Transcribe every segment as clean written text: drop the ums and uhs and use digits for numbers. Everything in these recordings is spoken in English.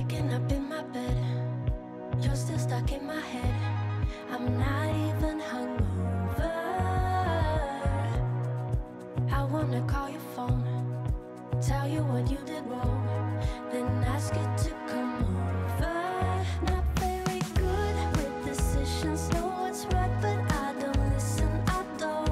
waking up in my bed, you're still stuck in my head. I'm not even hungover. I wanna call your phone, tell you what you did wrong, then ask you to come over. Not very good with decisions, know what's right, but I don't listen. I don't.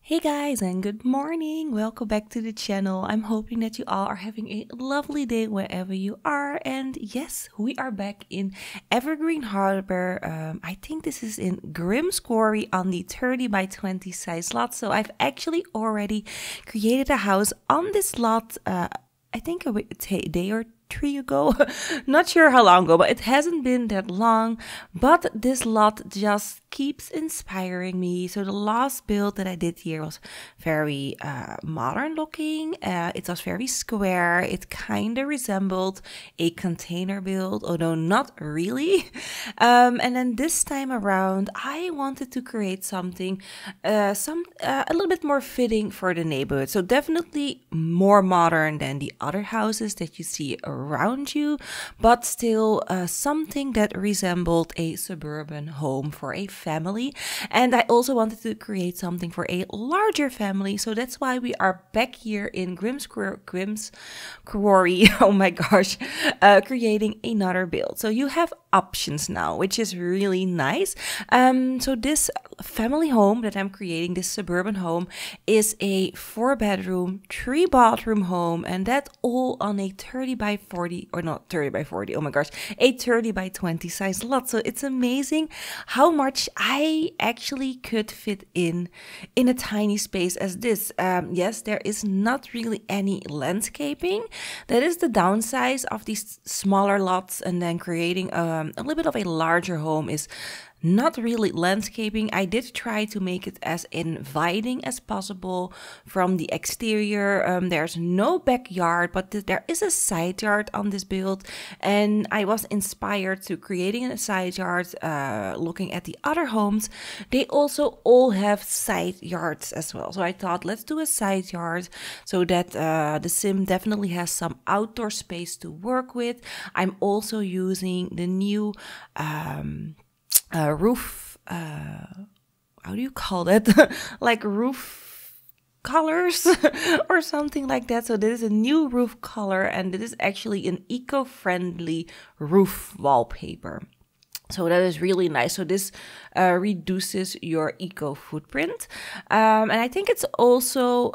Hey guys, and good morning. Welcome back to the channel. I'm hoping that you all are having a lovely day wherever you are. And yes, we are back in Evergreen Harbor. I think this is in Grimm's Quarry on the 30 by 20 size lot. So I've actually already created a house on this lot. I think a day or 3 ago. Not sure how long ago, but it hasn't been that long. But this lot just keeps inspiring me. So the last build that I did here was very modern looking. It was very square. It kind of resembled a container build, although not really. And then this time around, I wanted to create something a little bit more fitting for the neighborhood. So definitely more modern than the other houses that you see around you, but still something that resembled a suburban home for a family. And I also wanted to create something for a larger family, so that's why we are back here in Grimm's Quarry. Oh my gosh, creating another build. So you have options now, which is really nice. So this family home that I'm creating, this suburban home, is a 4-bedroom, 3-bathroom home, and that all on a 30 by 40, or not 30 by 40, oh my gosh, a 30 by 20 size lot. So it's amazing how much I actually could fit in a tiny space as this. Yes, there is not really any landscaping. That is the downside of these smaller lots, and then creating a little bit of a larger home is not really landscaping. I did try to make it as inviting as possible from the exterior. There's no backyard, but there is a side yard on this build, and I was inspired to creating a side yard. Looking at the other homes, they also all have side yards as well. So I thought, let's do a side yard so that the sim definitely has some outdoor space to work with. I'm also using the new roof, how do you call that? Like roof colors or something like that. So this is a new roof color, and it is actually an eco-friendly roof wallpaper. So that is really nice. So this reduces your eco footprint. And I think it's also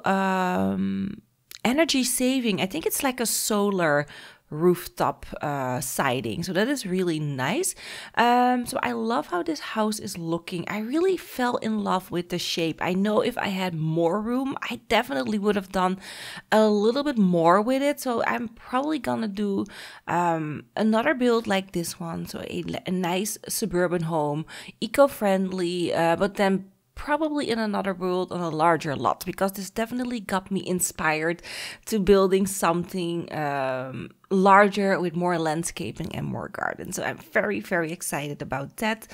energy saving. I think it's like a solar rooftop siding, so that is really nice. So I love how this house is looking. I really fell in love with the shape. I know if I had more room, I definitely would have done a little bit more with it. So I'm probably gonna do another build like this one. So a nice suburban home, eco-friendly, but then probably in another build on a larger lot, because this definitely got me inspired to building something larger with more landscaping and more gardens. So I'm very, very excited about that.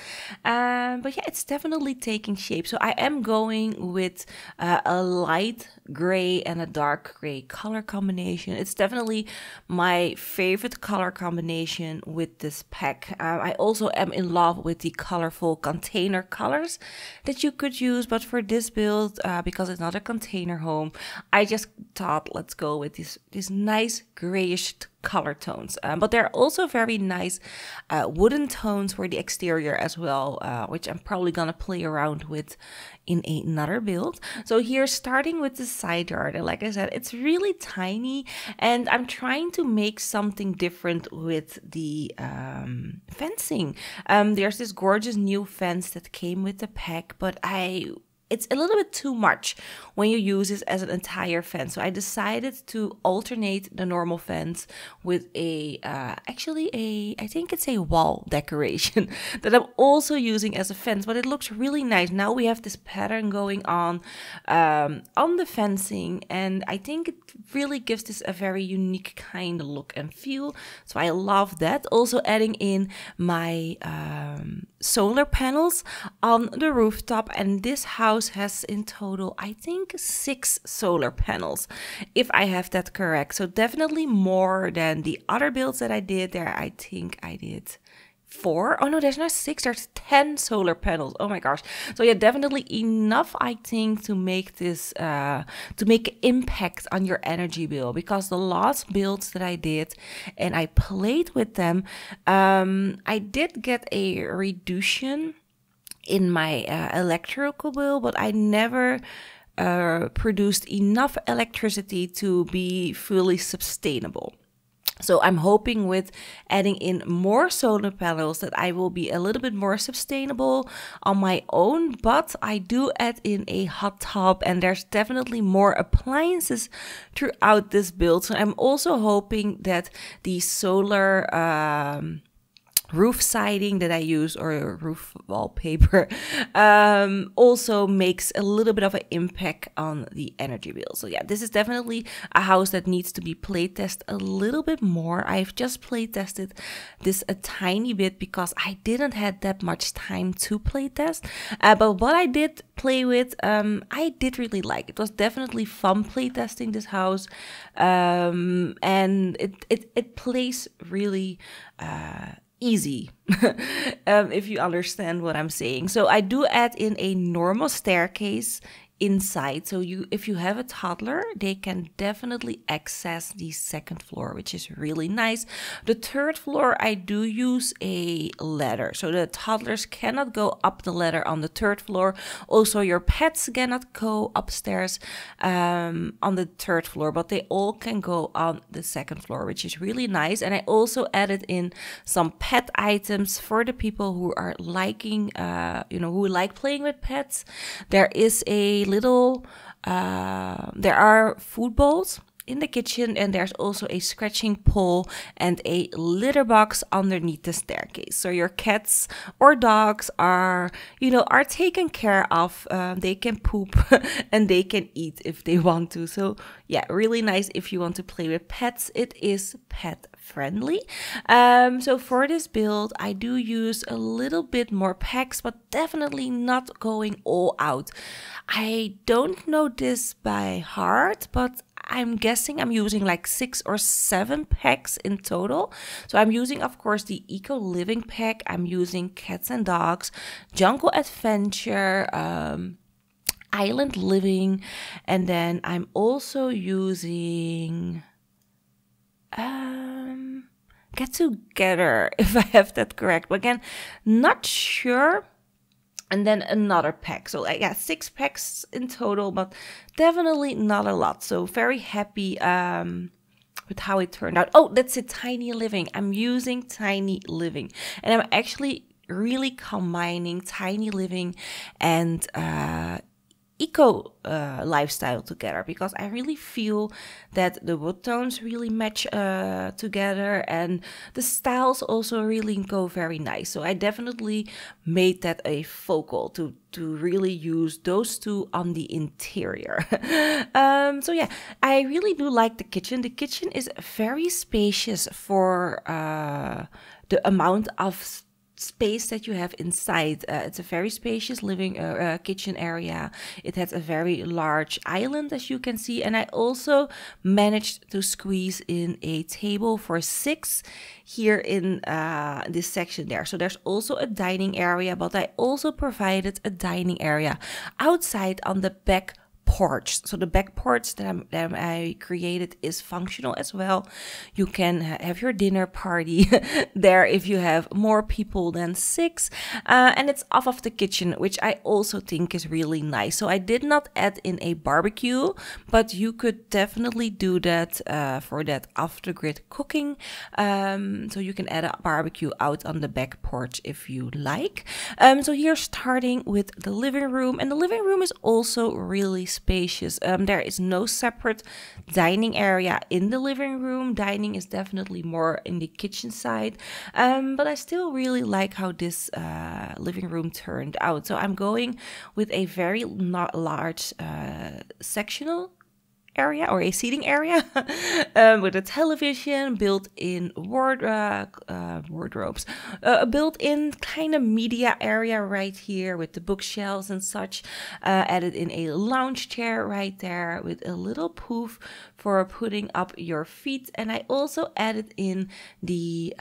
But yeah, it's definitely taking shape. So I am going with a light gray and a dark gray color combination. It's definitely my favorite color combination with this pack. I also am in love with the colorful container colors that you could use, but for this build, because it's not a container home, I just thought, let's go with these nice grayish color tones, but there are also very nice wooden tones for the exterior as well, which I'm probably gonna play around with in another build. So here, starting with the side yard, and like I said, it's really tiny, and I'm trying to make something different with the fencing. There's this gorgeous new fence that came with the pack, but it's a little bit too much when you use this as an entire fence. So I decided to alternate the normal fence with I think it's a wall decoration that I'm also using as a fence, but it looks really nice. Now we have this pattern going on the fencing, and I think it really gives this a very unique kind of look and feel. So I love that. Also adding in my solar panels on the rooftop, and this house has in total, I think, 6 solar panels, if I have that correct. So definitely more than the other builds that I did there. I think I did 4. Oh no, there's not 6, there's 10 solar panels. Oh my gosh. So yeah, definitely enough, I think, to make this to make impact on your energy bill, because the last builds that I did and I played with them, I did get a reduction in my electrical bill, but I never produced enough electricity to be fully sustainable. So I'm hoping with adding in more solar panels that I will be a little bit more sustainable on my own. But I do add in a hot tub, and there's definitely more appliances throughout this build. So I'm also hoping that the solar roof siding that I use, or roof wallpaper, also makes a little bit of an impact on the energy bill. So yeah, this is definitely a house that needs to be play tested a little bit more. I've just play tested this a tiny bit because I didn't have that much time to play test. But what I did play with, I did really like. It was definitely fun play testing this house, and it plays really easy, if you understand what I'm saying. So I do add in a normal staircase inside. So if you have a toddler, they can definitely access the second floor, which is really nice. The third floor, I do use a ladder, so the toddlers cannot go up the ladder on the third floor. Also, your pets cannot go upstairs on the third floor, but they all can go on the second floor, which is really nice. And I also added in some pet items for the people who are liking, who like playing with pets. There is a little, there are food bowls in the kitchen, and there's also a scratching pole and a litter box underneath the staircase. So your cats or dogs are taken care of. They can poop and they can eat if they want to. So yeah, really nice if you want to play with pets. It is pet friendly. So for this build, I do use a little bit more packs, but definitely not going all out. I don't know this by heart, but I'm guessing I'm using like 6 or 7 packs in total. So I'm using, of course, the Eco Living pack. I'm using Cats and Dogs, Jungle Adventure, Island Living, and then I'm also using Get Together, if I have that correct. But again, not sure. And then another pack. So yeah, 6 packs in total, but definitely not a lot. So very happy with how it turned out. Oh, that's it, Tiny Living. I'm using Tiny Living. And I'm actually really combining Tiny Living and eco lifestyle together, because I really feel that the wood tones really match together, and the styles also really go very nice. So I definitely made that a focal to really use those two on the interior. So yeah, I really do like the kitchen. The kitchen is very spacious for the amount of space that you have inside. It's a very spacious living kitchen area. It has a very large island, as you can see, and I also managed to squeeze in a table for 6 here in this section there. So there's also a dining area, but I also provided a dining area outside on the back porch. So the back porch that I created is functional as well. You can have your dinner party there if you have more people than 6, and it's off of the kitchen, which I also think is really nice. So I did not add in a barbecue, but you could definitely do that for that off the grid cooking. So you can add a barbecue out on the back porch if you like. So here, starting with the living room, and the living room is also really spacious. There is no separate dining area in the living room. Dining is definitely more in the kitchen side, but I still really like how this living room turned out. So I'm going with a very not large sectional area or a seating area with a television, built-in wardrobes, a built-in kind of media area right here with the bookshelves and such. Added in a lounge chair right there with a little poof for putting up your feet. And I also added in the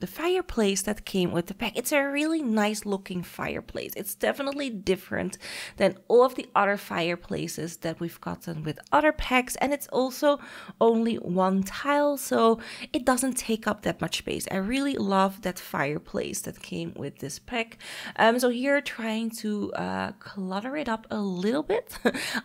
fireplace that came with the pack. It's a really nice looking fireplace. It's definitely different than all of the other fireplaces that we've gotten with other packs, and it's also only one tile, so it doesn't take up that much space. I really love that fireplace that came with this pack. So here, trying to clutter it up a little bit.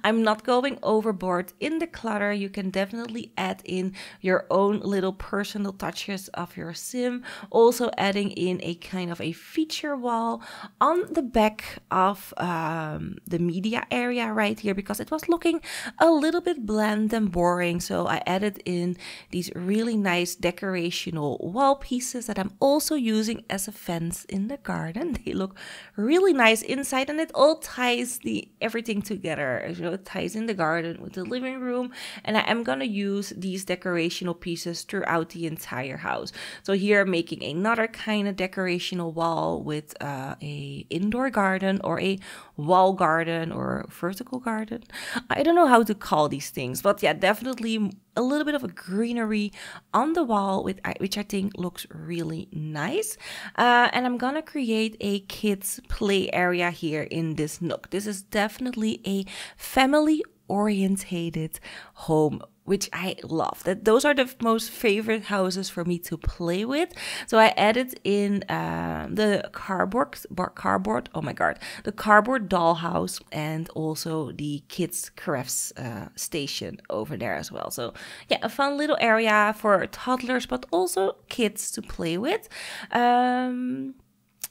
I'm not going overboard in the clutter. You can definitely add in your own little personal touches of your sim. Also adding in a kind of a feature wall on the back of the media area right here, because it was looking a little bit bland and boring. So I added in these really nice decorational wall pieces that I'm also using as a fence in the garden. They look really nice inside, and it all ties everything together. So it ties in the garden with the living room, and I am gonna use these decorational pieces throughout the entire house. So here, making another kind of decorational wall with a indoor garden or a wall garden or vertical garden. I don't know how to call these things, but yeah, definitely a little bit of a greenery on the wall, which I think looks really nice. And I'm gonna create a kids play area here in this nook. This is definitely a family orientated home, which I love. Those are the most favorite houses for me to play with. So I added in the cardboard, oh my god, the cardboard dollhouse, and also the kids crafts station over there as well. So yeah, a fun little area for toddlers, but also kids to play with.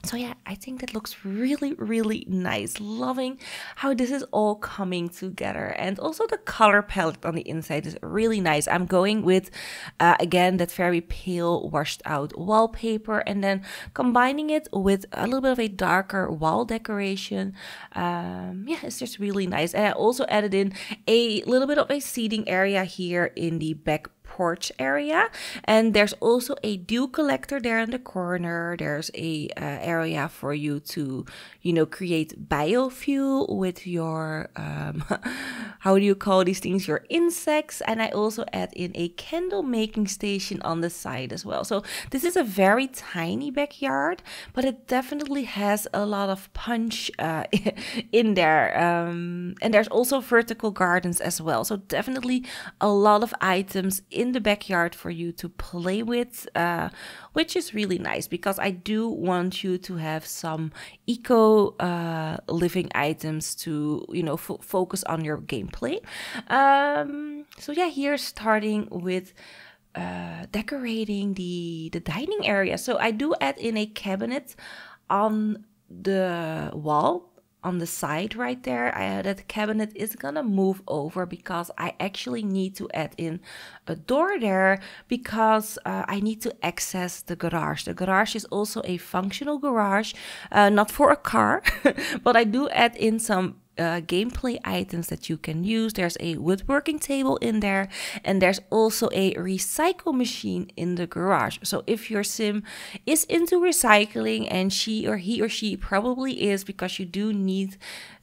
So yeah, I think that looks really, really nice. Loving how this is all coming together. And also the color palette on the inside is really nice. I'm going with, again, that very pale washed out wallpaper, and then combining it with a little bit of a darker wall decoration. Yeah, it's just really nice. And I also added in a little bit of a seating area here in the back porch area, and there's also a dew collector there in the corner. There's a area for you to, you know, create biofuel with your how do you call these things, your insects. And I also add in a candle making station on the side as well. So this is a very tiny backyard, but it definitely has a lot of punch in there, and there's also vertical gardens as well. So definitely a lot of items in the backyard for you to play with, which is really nice, because I do want you to have some eco living items to, you know, focus on your gameplay. So yeah, here starting with decorating the dining area. So I do add in a cabinet on the wall on the side right there. That cabinet is gonna move over because I actually need to add in a door there, because I need to access the garage. The garage is also a functional garage, not for a car, but I do add in some gameplay items that you can use. There's a woodworking table in there, and there's also a recycle machine in the garage. So if your sim is into recycling, and he or she probably is, because you do need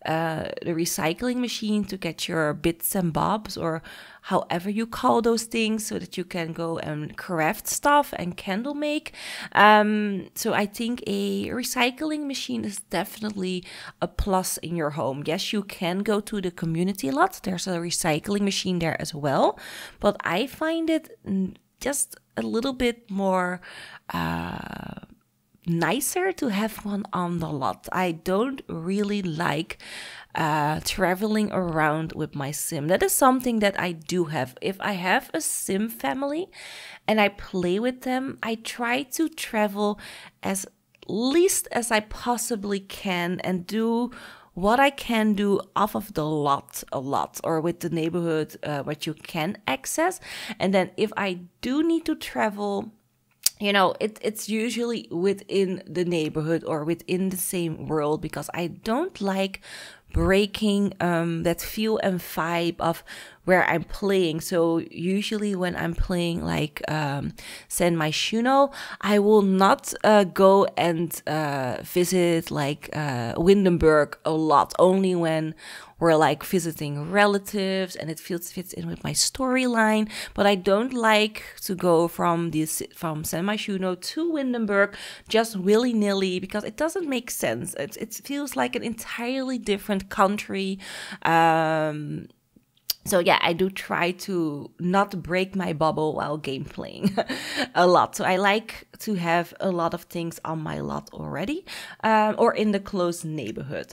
the recycling machine to get your bits and bobs, or however you call those things, so that you can go and craft stuff and candle make. So I think a recycling machine is definitely a plus in your home. Yes, you can go to the community lot. There's a recycling machine there as well, but I find it just a little bit more nicer to have one on the lot. I don't really like traveling around with my sim. That is something that I do have. If I have a sim family and I play with them, I try to travel as least as I possibly can and do what I can do off of the lot a lot, or with the neighborhood, what you can access. And then if I do need to travel, you know, it's usually within the neighborhood or within the same world, because I don't like breaking that feel and vibe of where I'm playing. So usually when I'm playing like San Myshuno, I will not go and visit like Windenburg a lot, only when we're like visiting relatives and it fits in with my storyline. But I don't like to go from San Myshuno to Windenburg just willy-nilly, because it doesn't make sense. It feels like an entirely different country. So yeah, I do try to not break my bubble while game playing a lot. So I like to have a lot of things on my lot already, or in the close neighborhood.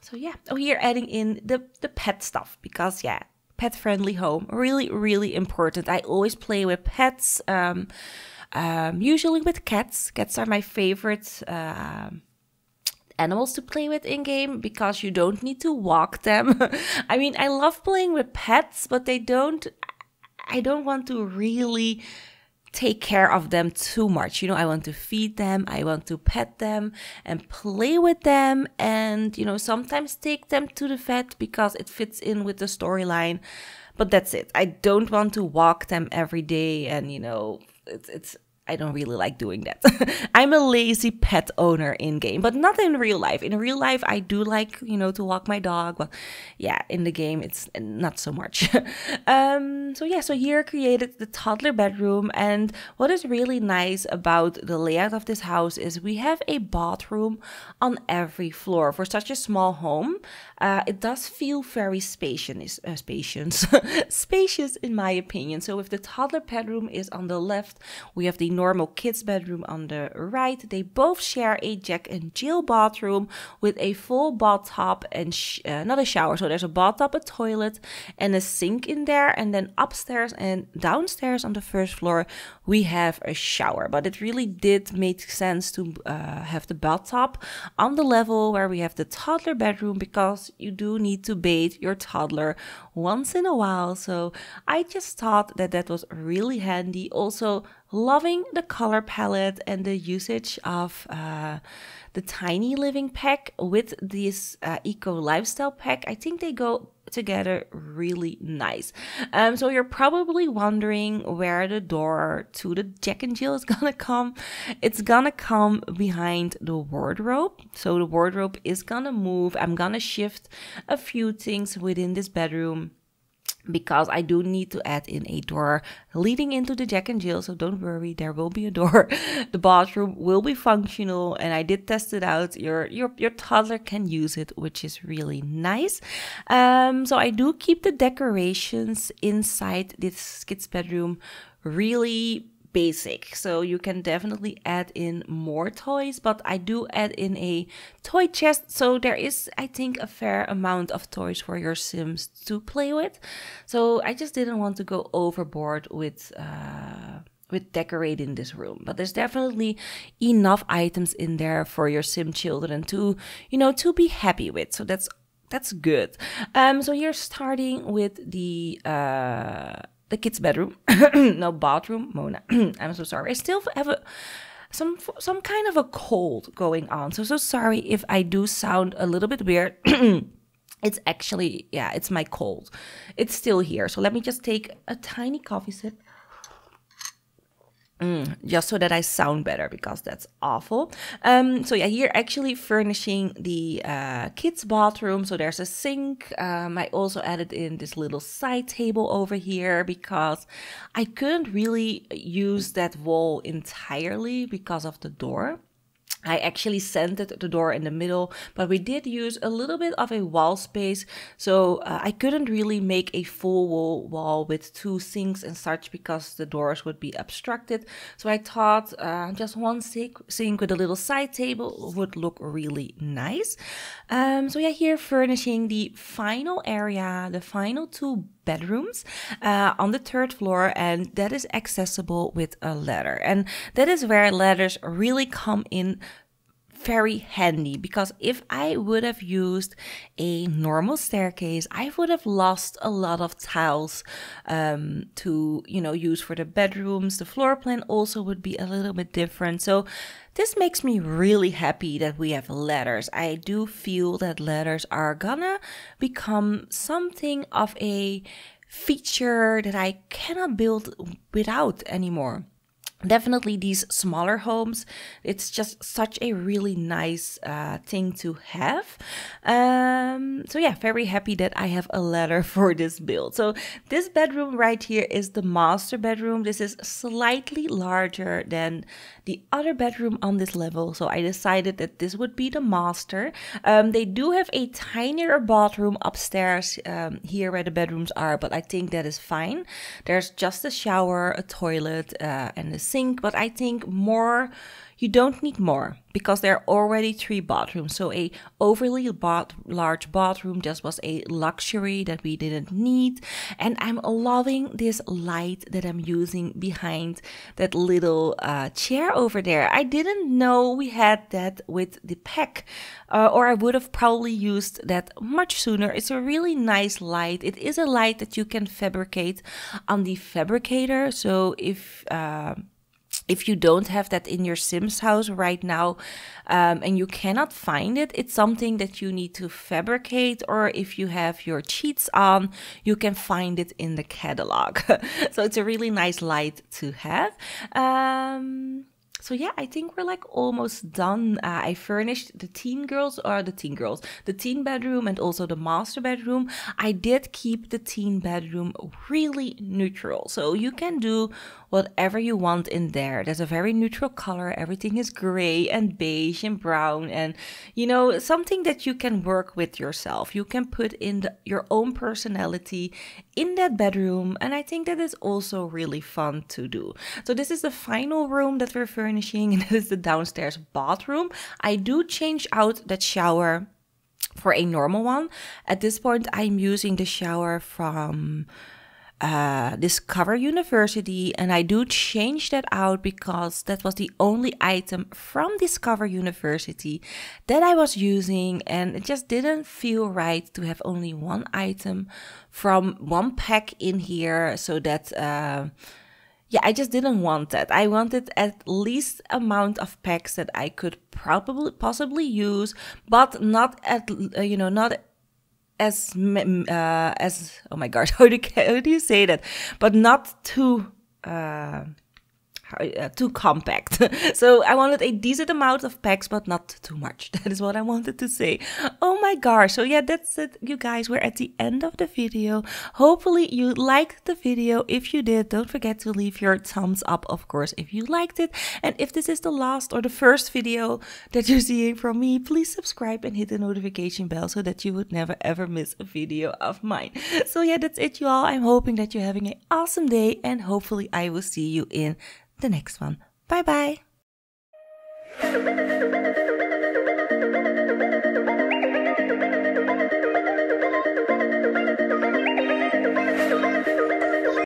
So yeah, here adding in the pet stuff, because yeah, pet-friendly home, really, really important. I always play with pets, usually with cats. Cats are my favorite animals to play with in game, because you don't need to walk them. I mean, I love playing with pets, but I don't want to really take care of them too much. You know, I want to feed them, I want to pet them and play with them, and, you know, sometimes take them to the vet because it fits in with the storyline. But that's it. I don't want to walk them every day, and, you know, I don't really like doing that. I'm a lazy pet owner in game, but not in real life. In real life, I do like, you know, to walk my dog, but yeah, in the game, it's not so much. So here I created the toddler bedroom, and what is really nice about the layout of this house is we have a bathroom on every floor. For such a small home, it does feel very spacious in my opinion. So if the toddler bedroom is on the left, we have the normal kids bedroom on the right. They both share a Jack and Jill bathroom with a full bathtub and not a shower. So there's a bathtub, a toilet, and a sink in there. And then upstairs and downstairs on the first floor, we have a shower. But it really did make sense to have the bathtub on the level where we have the toddler bedroom, because you do need to bathe your toddler once in a while. So I just thought that was really handy. Also, loving the color palette and the usage of the Tiny Living pack with this Eco Lifestyle pack. I think they go together really nice. So you're probably wondering where the door to the Jack and Jill is gonna come. It's gonna come behind the wardrobe. So the wardrobe is gonna move. I'm gonna shift a few things within this bedroom, because I do need to add in a door leading into the Jack and Jill. So don't worry, there will be a door. The bathroom will be functional, and I did test it out. Your toddler can use it, which is really nice. So I do keep the decorations inside this kids' bedroom really basic. So you can definitely add in more toys, but I do add in a toy chest. So there is, I think, a fair amount of toys for your Sims to play with. So I just didn't want to go overboard with decorating this room, but there's definitely enough items in there for your Sim children to, you know, to be happy with. So that's good. So you're starting with the kids' bedroom. No, bathroom, Mona. I'm so sorry. I still have some kind of a cold going on. So sorry if I do sound a little bit weird. It's actually, yeah, it's my cold. It's still here. So let me just take a tiny coffee sip. Just so that I sound better, because that's awful. So yeah, here actually furnishing the kids' bathroom. So there's a sink. I also added in this little side table over here, because I couldn't really use that wall entirely because of the door. I actually centered the door in the middle, but we did use a little bit of a wall space. So I couldn't really make a full wall with two sinks and such, because the doors would be obstructed. So I thought just one sink with a little side table would look really nice. So yeah, here furnishing the final area, the final two bedrooms on the third floor, and that is accessible with a ladder. And that is where ladders really come in very handy, because if I would have used a normal staircase, I would have lost a lot of tiles to, you know, use for the bedrooms. The floor plan also would be a little bit different. So this makes me really happy that we have ladders. I do feel that ladders are gonna become something of a feature that I cannot build without anymore. Definitely these smaller homes, it's just such a really nice thing to have. So yeah, very happy that I have a ladder for this build. So this bedroom right here is the master bedroom. This is slightly larger than the other bedroom on this level. So I decided that this would be the master. They do have a tinier bathroom upstairs here where the bedrooms are, but I think that is fine. There's just a shower, a toilet, and a sink, but I think more, you don't need more because there are already 3 bathrooms. So a overly large bathroom just was a luxury that we didn't need. And I'm loving this light that I'm using behind that little chair over there. I didn't know we had that with the pack, or I would have probably used that much sooner. It's a really nice light. It is a light that you can fabricate on the fabricator. So if you don't have that in your Sims house right now, and you cannot find it, it's something that you need to fabricate, or if you have your cheats on, you can find it in the catalog. So it's a really nice light to have. So yeah, I think we're like almost done. I furnished the teen bedroom and also the master bedroom. I did keep the teen bedroom really neutral. So you can do whatever you want in there. There's a very neutral color. Everything is gray and beige and brown, and you know, something that you can work with yourself. You can put in your own personality in that bedroom, and I think that is also really fun to do. So this is the final room that we're furnishing, and this is the downstairs bathroom. I do change out that shower for a normal one. At this point, I'm using the shower from Discover University, and I do change that out because that was the only item from Discover University that I was using, and it just didn't feel right to have only one item from one pack in here. So that yeah, I just didn't want that. I wanted at least amount of packs that I could possibly use, but not at not as oh my gosh, how do you say that? But not too compact. So I wanted a decent amount of packs, but not too much. That is what I wanted to say. Oh my gosh. So yeah, that's it, you guys. We're at the end of the video. Hopefully you liked the video. If you did, don't forget to leave your thumbs up, of course, if you liked it. And if this is the last or the first video that you're seeing from me, please subscribe and hit the notification bell so that you would never ever miss a video of mine. So yeah, that's it, you all. I'm hoping that you're having an awesome day, and hopefully I will see you in the next one. Bye bye.